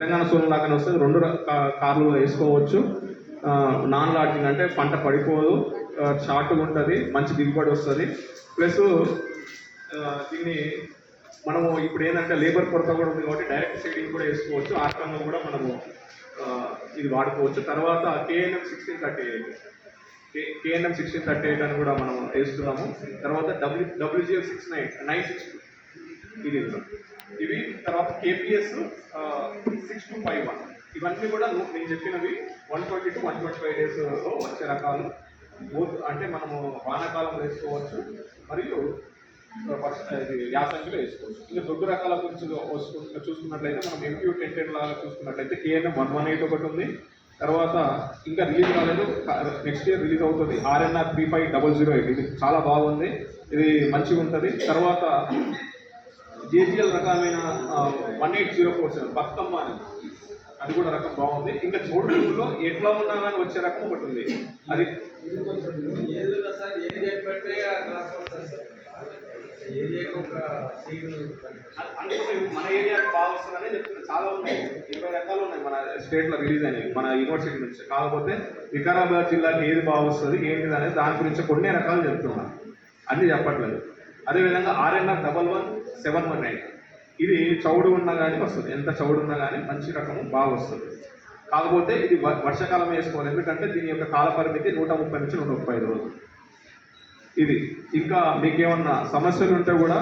తెలంగాణ సోలం లాగానే వస్తుంది. 2 కార్లు వేసుకోవచ్చు. నాన్ లాడ్జింగ్ అంటే పంట పడిపోదు, షార్ట్గా ఉంటుంది, మంచి దిగుబడి వస్తుంది. ప్లస్ దీన్ని మనము ఇప్పుడు ఏంటంటే లేబర్ కొరత కూడా ఉంది కాబట్టి డైరెక్ట్ సీడింగ్ కూడా వేసుకోవచ్చు. ఆ రకంగా కూడా మనము ఇది వాడుకోవచ్చు. తర్వాత KNM 1638 అని కూడా మనం వేస్తున్నాము. తర్వాత WGL 962 ఇవి తర్వాత KPS 6251 ఇవన్నీ కూడా నేను చెప్పినవి 120 to 125 డేస్లో వచ్చే రకాలు. అంటే మనము వానాకాలంలో వేసుకోవచ్చు మరియు యాసంగిలో వేసుకోవచ్చు. ఇంకా దొడ్డు రకాల గురించి చూసుకున్నట్లయితే మనం MQ 1010 లాగా చూసుకున్నట్లయితే KNM 118 ఒకటి ఉంది. తర్వాత ఇంకా రిలీజ్ కాలేదు, నెక్స్ట్ ఇయర్ రిలీజ్ అవుతుంది RNR 35008. ఇది చాలా బాగుంది, ఇది మంచిగా ఉంటుంది. తర్వాత JGL రకమైన 18047 బతుకమ్మ అని, అది కూడా రకం బాగుంది. ఇంకా చోటులో ఎట్లా ఉన్నా కానీ వచ్చే రకం ఒకటి ఉంది, అది మన ఏరియాకి బాగా వస్తుందనే చెప్తున్నాను. చాలా ఉన్నాయి, 20 రకాలు ఉన్నాయి మన స్టేట్లో రిలీజ్ అయినాయి మన యూనివర్సిటీ నుంచి. కాకపోతే వికారాబాద్ జిల్లాకి ఏది బాగా వస్తుంది ఏంటిది అనేది దాని గురించి కొన్ని రకాలు చెప్తున్నాను, అన్నీ చెప్పట్లేదు. అదేవిధంగా RNR 11719 ఇది చౌడు ఉన్నా కానీ వస్తుంది, ఎంత చౌడు ఉన్నా కానీ మంచి రకము బాగా వస్తుంది. కాకపోతే ఇది వర్షాకాలం వేసుకోవాలి, ఎందుకంటే దీని యొక్క కాల పరిమితి 130 నుంచి 135 రోజులు. ఇది ఇంకా మీకేమన్నా సమస్యలు ఉంటే కూడా